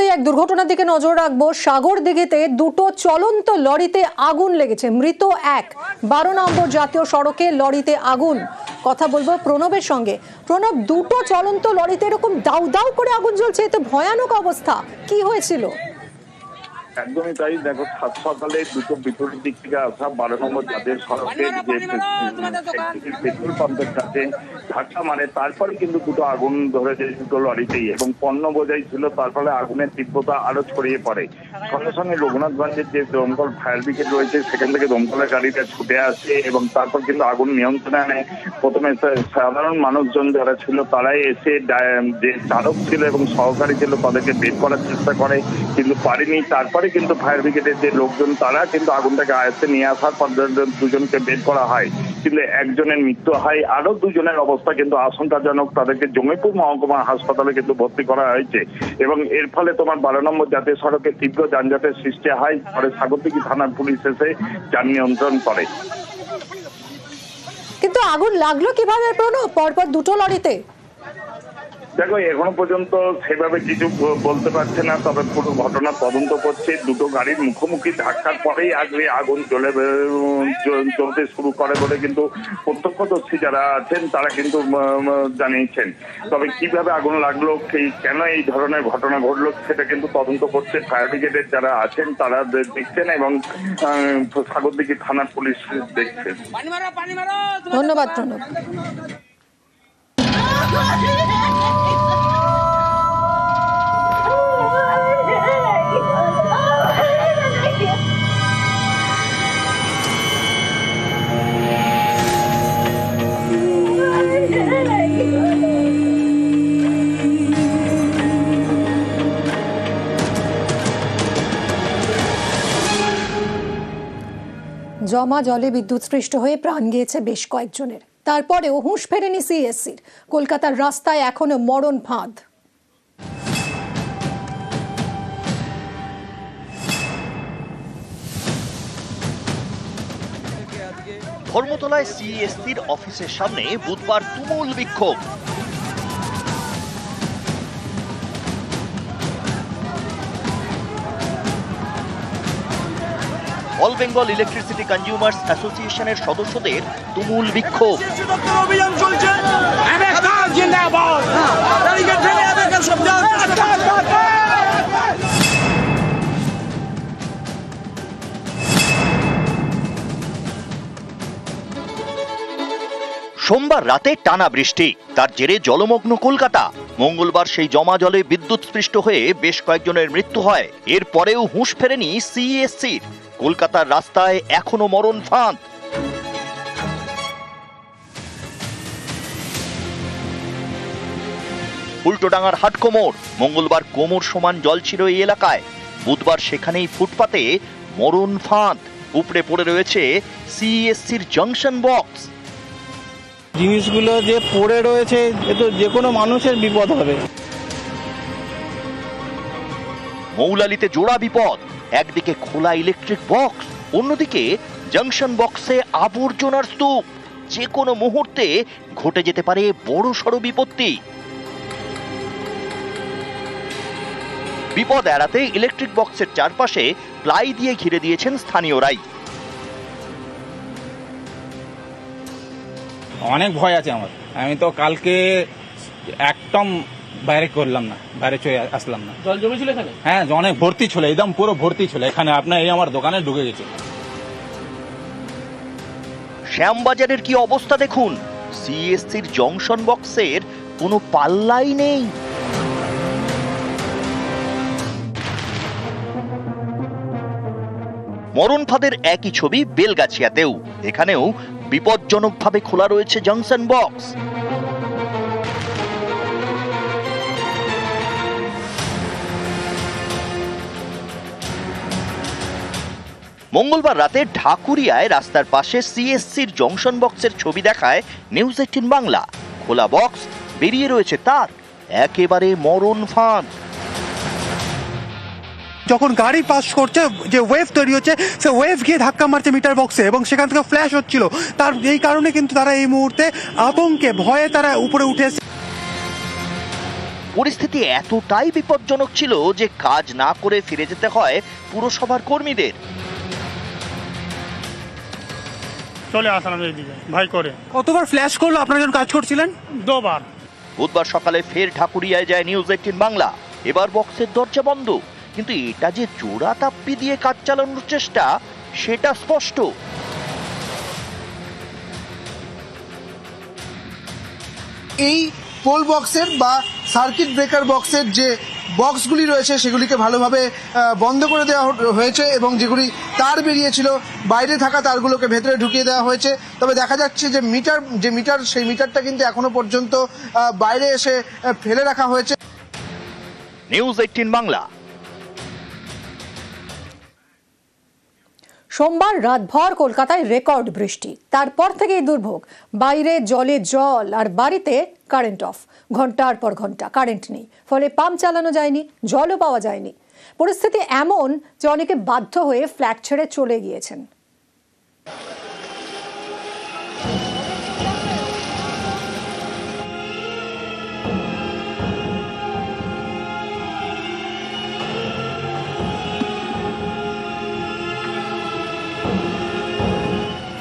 শুরুতেই এক দুর্ঘটনার দিকে নজর রাখবো। সাগরদিঘিতে দুটো চলন্ত লরিতে আগুন লেগেছে, মৃত এক। 12 নম্বর জাতীয় সড়কে লরিতে আগুন। কথা বলবো প্রণবের সঙ্গে। প্রণব, দুটো চলন্ত লরিতে এরকম দাউ দাউ করে আগুন জ্বলছে, এত ভয়ানক অবস্থা, কি হয়েছিল? একদমই তাই। দেখো, সাত সকালে দুটো বিপরীত দিক থেকে আসা 12 নম্বর জাতীয় সড়কের যে পেট্রোল পাম্পের কাছে ধাক্কা মারে, তারপরে কিন্তু দুটো আগুন ধরে যায় দুটো লরিতেই, এবং পণ্য বোঝাই ছিল। তার ফলে আগুনের তীব্রতা আরো ছড়িয়ে পড়ে। সঙ্গে সঙ্গে রঘুনাথগঞ্জের যে দমকল ফায়ার ব্রিগেড রয়েছে, সেখান থেকে দমকলের গাড়িটা ছুটে আসে এবং তারপর কিন্তু আগুন নিয়ন্ত্রণে আনে। প্রথমে সাধারণ মানুষজন যারা ছিল তারাই এসে যে চালক ছিল এবং সহকারী ছিল তাদেরকে বের করার চেষ্টা করে, কিন্তু পারেনি। তারপরে কিন্তু ফায়ার ব্রিগেডের যে লোকজন তারা কিন্তু আগুনটাকে আয়ত্তে নিয়ে আসার পর দুজনকে বের করা হয়, কিন্তু একজনের মৃত্যু হয়। আরো দুজনের অবস্থা কিন্তু আশঙ্কাজনক। তাদেরকে জঙ্গিপুর মহকুমা হাসপাতালে কিন্তু ভর্তি করা হয়েছে, এবং এর ফলে তোমার 12 নম্বর জাতীয় সড়কে তীব্র যানজটের সৃষ্টি হয়। পরে সাগরদিঘি থানার পুলিশ এসে যান নিয়ন্ত্রণ করে। কিন্তু আগুন লাগলো কিভাবে প্রণব, পরপর দুটো লরিতে? দেখো, এখনো পর্যন্ত সেভাবে কিছু বলতে পারছে না, তবে পুরো ঘটনা তদন্ত করছে। দুটো গাড়ির মুখোমুখি ধাক্কার পরেই আগুন জ্বলতে শুরু করে বলে কিন্তু প্রত্যক্ষদর্শী যারা আছেন তারা কিন্তু জানিয়েছেন। তবে কিভাবে আগুন লাগলো, কেন এই ধরনের ঘটনা ঘটলো, সেটা কিন্তু তদন্ত করছে ফায়ার ব্রিগেডের যারা আছেন, তারা দেখছেন, এবং সাগরদিঘি থানার পুলিশ দেখছেন। ধন্যবাদ প্রণব। জমা জলে বিদ্যুৎস্পৃষ্ট হয়ে প্রাণ গিয়েছে বেশ কয়েকজনের। তারপরেও হুঁশ ফেরেনি সিএসসির। কলকাতার রাস্তায় এখনো মরণ ফাঁদ। ধর্মতলায় সিএসসির অফিসের সামনে বুধবার তুমুল বিক্ষোভ। অল বেঙ্গল ইলেকট্রিসিটি কনজিউমার্স অ্যাসোসিয়েশনের সদস্যদের তুমুল বিক্ষোভ। সোমবার রাতে টানা বৃষ্টি, তার জেরে জলমগ্ন কলকাতা। মঙ্গলবার সেই জমা জলে বিদ্যুৎস্পৃষ্ট হয়ে বেশ কয়েকজনের মৃত্যু হয়। এরপরেও হুঁশ ফেরেনি সিএসসির। কলকাতার রাস্তায় এখনো মরণ ফাঁদ। উল্টোডাঙ্গার হাটকোমর, মঙ্গলবার কোমর সমান জল ছিল এই এলাকায়। বুধবার সেখানেই ফুটপাতে মরণ ফাঁদ। উপড়ে পড়ে রয়েছে সিএসসির জাংশন বক্স। জিনিসগুলো যে পড়ে রয়েছে, এ তো যে কোনো মানুষের বিপদ হবে। মৌলালিতে জোড়া বিপদ, একদিকে খোলা ইলেকট্রিক বক্স, অন্যদিকে জাংশন বক্সে আবর্জনার স্তূপ। যে কোনো মুহূর্তে ঘটে যেতে পারে বড়সড় বিপত্তি। বিপদ এড়াতে ইলেকট্রিক বক্সের চারপাশে প্লাই দিয়ে ঘিরে দিয়েছেন স্থানীয়রাই। অনেক ভয় আছে আমার। আমি তো কালকে একদম বাইরে করলাম না, বাইরে চলে আসলাম না। জল জমেছিল এখানে? হ্যাঁ, অনেক ভর্তি ছিল, একদম পুরো ভর্তি ছিল এখানে। আপনার এই আমার দোকানে ঢুকে গেছে। শ্যামবাজারের কি অবস্থা দেখুন। সিএসসির জংশন বক্সের কোনো পাল্লাই নেই। মরণ ফাঁদের একই ছবি বেলগাছিয়াতেও। এখানেও বিপজ্জনকভাবে খোলা রয়েছে জাংশন বক্স। মঙ্গলবার রাতে ঢাকুরিয়ায় রাস্তার পাশে সিএসসির জংশন বক্সের ছবি দেখায় নিউজ 18 বাংলা। খোলা বক্স, বেরিয়ে রয়েছে তার, একেবারে মরণ ফাঁদ। যখন গাড়ি পাস করছে, যে ওয়েভ তৈরি হচ্ছে, সে ওয়েভ গিয়ে ধাক্কা মারছে মিটার বক্সে, এবং সেখান থেকে ফ্ল্যাশ হচ্ছিল। তার এই কারণে কিন্তু তারা এই মুহূর্তে আতঙ্কে ভয়ে তারা উপরে উঠে পরিস্থিতি এতটাই বিপজ্জনক ছিল যে কাজ না করে ফিরে যেতে হয় পুরসভার কর্মীদের। চলে আসলাম এইদিকে ভাই করে। কতবার ফ্ল্যাশ করলো আপনারা যখন কাজ করছিলেন? 2 বার। বুধবার সকালে ফের ঢাকুরিয়ায় যায় নিউজ 18 বাংলা। এবার বক্সের দরজা বন্ধ, কিন্তু এটা যে জোড়া তাপ্পি দিয়ে কাজ চালানোর চেষ্টা সেটা স্পষ্ট। এই পোল বক্সের বা সার্কিট ব্রেকার বক্সের যে বক্সগুলি রয়েছে সেগুলিকে ভালোভাবে বন্ধ করে দেওয়া হয়েছে এবং যেগুলি তার বেরিয়েছিল বাইরে থাকা তারগুলোকে ভেতরে ঢুকিয়ে দেওয়া হয়েছে। তবে দেখা যাচ্ছে যে মিটার সেই মিটারটা কিন্তু এখনো পর্যন্ত বাইরে এসে ফেলে রাখা হয়েছে। নিউজ 18 বাংলা। সোমবার রাতভর কলকাতায় রেকর্ড বৃষ্টি, তারপর থেকেই দুর্ভোগ। বাইরে জলে জল আর বাড়িতে কারেন্ট অফ। ঘন্টার পর ঘন্টা কারেন্ট নেই, ফলে পাম্প চালানো যায়নি, জলও পাওয়া যায়নি। পরিস্থিতি এমন যে অনেকে বাধ্য হয়ে ফ্ল্যাট ছেড়ে চলে গিয়েছেন।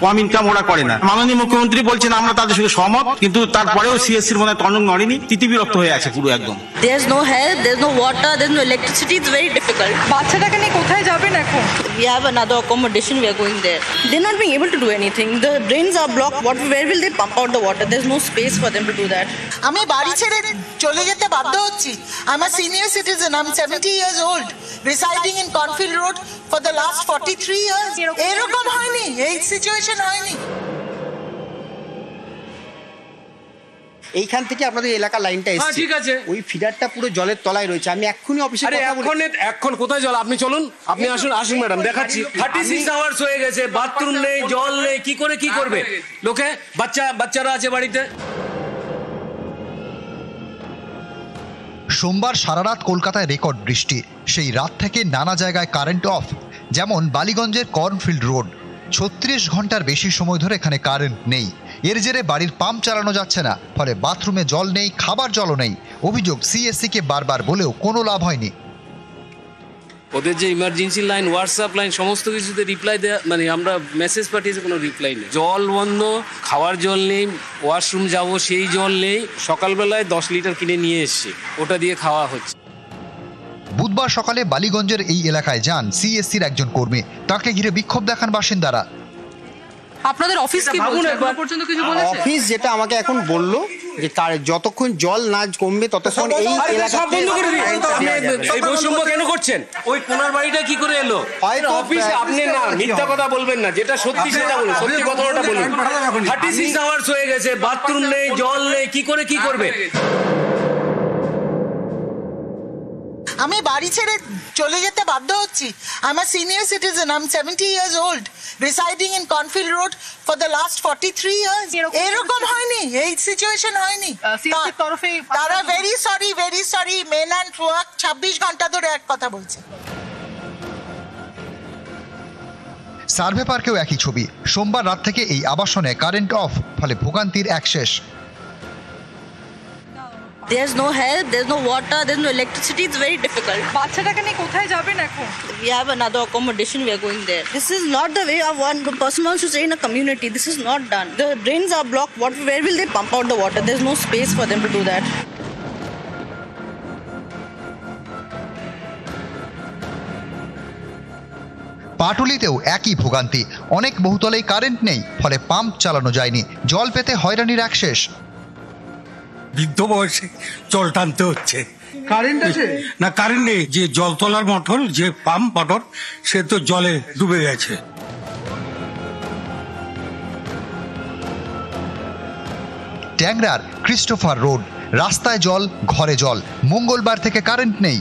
কম ইনকাম ওরা করে না। মাননীয় মুখ্যমন্ত্রী বলছেন আমরা তাদের সঙ্গে সহমত, কিন্তু তারপরেও সিএসসির মনে তন্ডক নড়েনি, তিতিবিরক্ত হয়ে আছে পুরো একদম। There's no health, there's no water, there's no electricity. It's very difficult. বাচ্চাটাকে নিয়ে কোথায় যাবেন এখন? We have another accommodation. We are going there. They're not being able to do anything. The drains are blocked. Where will they pump out the water? There's no space for them to do that. আমি বাড়ি ছেড়ে চলে যেতে বাধ্য হচ্ছি। I'm a senior citizen. I'm 70 years old, residing in Cornfield Road for the last 43 years. এরকম হয়নি, এই সিচুয়েশন হয়নি। এইখান থেকে আপনাদের এলাকার লাইনটা এসেছে, ঠিক আছে, ওই ফিডারটা পুরো জলের তলায় রয়েছে। আমি এক্ষুনি অফিসে এখন কোথায় জল? আপনি চলুন, আপনি আসুন ম্যাডাম, দেখাচ্ছি। 36 আওয়ার্স হয়ে গেছে, বাথরুম নেই, জল নেই, কি করবে লোকে? বাচ্চারা আছে বাড়িতে। সোমবার সারারাত কলকাতায় রেকর্ড বৃষ্টি। সেই রাত থেকে নানা জায়গায় কারেন্ট অফ। যেমন বালিগঞ্জের কর্নফিল্ড রোড, 36 ঘন্টার বেশি সময় ধরে এখানে কারেন্ট নেই। এর জেরে বাড়ির পাম্প চালানো যাচ্ছে না, ফলে বাথরুমে জল নেই, খাবার জলও নেই। অভিযোগ সিএসসিকে বারবার বলেও কোনো লাভ হয়নি। ওদের যে ইমার্জেন্সি লাইন, হোয়াটসঅ্যাপ লাইন, সমস্ত কিছুতে রিপ্লাই দেওয়া, মানে আমরা মেসেজ পাঠিয়েছি, কোনো রিপ্লাই নেই। জল বন্ধ, খাওয়ার জল নেই, ওয়াশরুম যাবো সেই জল নেই। সকালবেলায় 10 লিটার কিনে নিয়ে এসছি, ওটা দিয়ে খাওয়া হচ্ছে। বুধবার সকালে বালিগঞ্জের এই এলাকায় যান সিএসসির একজন কর্মী। তাকে ঘিরে বিক্ষোভ দেখান বাসিন্দারা। আপনাদের অফিস কি বলছে? এখন পর্যন্ত কিছু বলেছে? অফিস যেটা আমাকে এখন বললো যে যতক্ষণ জল না কমবে ততক্ষণ এই এলাকা বন্ধ করে দিন। এই বৈষম্য কেন করছেন? ওই কোনার বাড়িটা কি করে এলো? অফিস আপনি না মিথ্যা কথা বলবেন না, যেটা সত্যি সেটা বলুন, সত্যি কথাটা বলুন। 36 আওয়ার্স হয়ে গেছে, বাথরুম নেই, জল নেই, কি করবে? আমি বাড়ি ছেড়ে চলে যেতে বাধ্য হচ্ছি। I'm a senior citizen. I'm 70 years old, residing in Cornfield Road for the last 43 years. এরকম হয়নি, এই সিচুয়েশন হয়নি। তারা very sorry, men and work 26 ঘন্টা ধরে এক কথা বলছে। সার্ভে পার্কেও একই ছবি। সোমবার রাত থেকে এই আবাসনে কারেন্ট অফ, ফলে ভোগান্তির এক শেষ। There's no health, there's no water, there's no electricity. It's very difficult. বাচ্চাটাকে নিয়ে কোথায় যাবেন এখন? We have another accommodation. We are going there. This is not the way one person wants to stay in a community. This is not done. The drains are blocked. Where will they pump out the water? There's no space for them to do that. পাটুলিতেও একই ভোগান্তি। অনেক বহুতলেই current নেই, ফলে pump চালানো যায়নি। জল পেতে হয়রানির এক শেষ। বৃদ্ধ বয়সে জল টানতে হচ্ছে। কারেন্ট আছে না? কারেন্ট নেই। যে জল তোলার মোটর, যে পাম্প মোটর, সে তো জলে ডুবে গেছে। ট্যাংরার ক্রিস্টোফার রোড, রাস্তায় জল, ঘরে জল। মঙ্গলবার থেকে কারেন্ট নেই।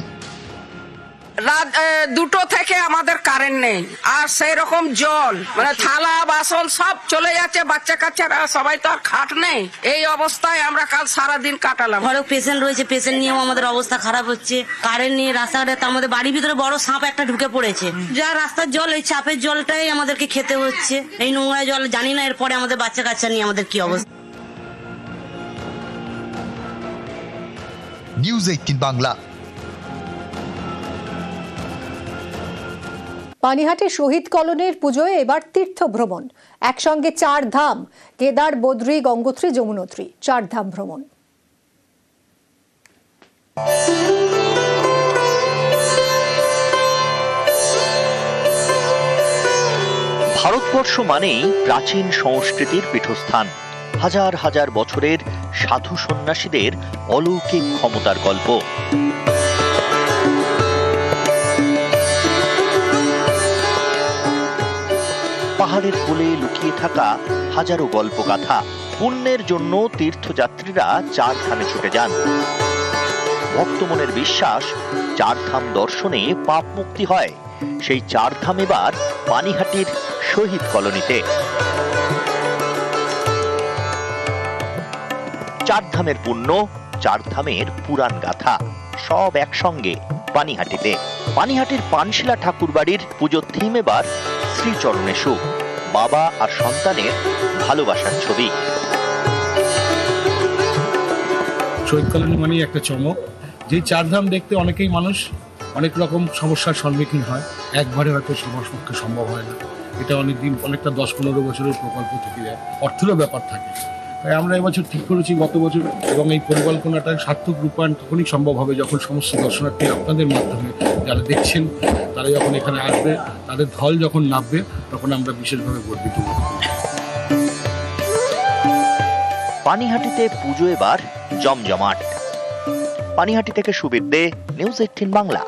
রাত 2টো থেকে আমাদের কারেন্ট নেই, আর সেই রকম জল, মানে থালা বাসন সব চলে যাচ্ছে। বাচ্চা কাচ্চারা সবাই তো আর খাট নেই। এই অবস্থায় আমরা কাল সারা দিন কাটালাম। ঘরে পেশেন্ট রয়েছে, পেশেন্ট নিয়েও আমাদের অবস্থা খারাপ হচ্ছে। কারেন্ট নিয়ে রাস্তাঘাটে আমাদের বাড়ির ভিতরে বড় সাপ একটা ঢুকে পড়েছে। যা রাস্তার জল, এই চাপের জলটাই আমাদেরকে খেতে হচ্ছে। এই নোংরা জল জানি না এরপরে আমাদের বাচ্চা কাচ্চা নিয়ে আমাদের কি অবস্থা। নিউজ 18 বাংলা। পানিহাটি শহীদ কলোনির পুজোয় এবার তীর্থ ভ্রমণ, একসঙ্গে 4 ধাম, কেদার, বদ্রী, গঙ্গোত্রী, যমুনোত্রী, 4 ধাম ভ্রমণ। ভারতবর্ষ মানেই প্রাচীন সংস্কৃতির পীঠস্থান, হাজার হাজার বছরের সাধু সন্ন্যাসীদের অলৌকিক ক্ষমতার গল্প। পাহাড়ের কোলে লুকিয়ে থাকা হাজারো গল্পগাথা। পুণ্যের জন্য তীর্থযাত্রীরা 4 ধামে ছুটে যান। ভক্তমনের বিশ্বাস, 4 ধাম দর্শনে পাপ মুক্তি হয়। সেই 4 ধাম এবার পানিহাটির শহীদ কলোনিতে। 4 ধামের পুণ্য, 4 ধামের পুরাণ গাথা, সব একসঙ্গে পানিহাটিতে। পানিহাটির পানশিলা ঠাকুর বাড়ির পুজোর থিম এবার শ্রীচরণেশু, বাবা আর সন্তানের ভালোবাসার ছবি। শহীদ কলোনি মানেই একটা চমক। যে 4 ধাম দেখতে অনেকেই মানুষ অনেক রকম সমস্যার সম্মুখীন হয়, একবারে হয়তো সবার পক্ষে সম্ভব হয় না। এটা অনেকদিন, অনেকটা 10-15 বছরের প্রকল্প থেকে যায়, অর্থেরও ব্যাপার থাকে। তাই আমরা এবছর ঠিক করেছি গত বছর, এবং এই পরিকল্পনাটা সার্থক রূপায়ণ তখনই সম্ভব হবে যখন সমস্ত দর্শনার্থী আপনাদের মাধ্যমে যারা দেখছেন তারা যখন এখানে আসবে, তাদের ঢল যখন নামবে, তখন আমরা বিশেষভাবে গর্বিত হব। পানিহাটিতে পুজো এবার জমজমাট। পানিহাটি থেকে সুবীর দে, নিউজ 18 বাংলা।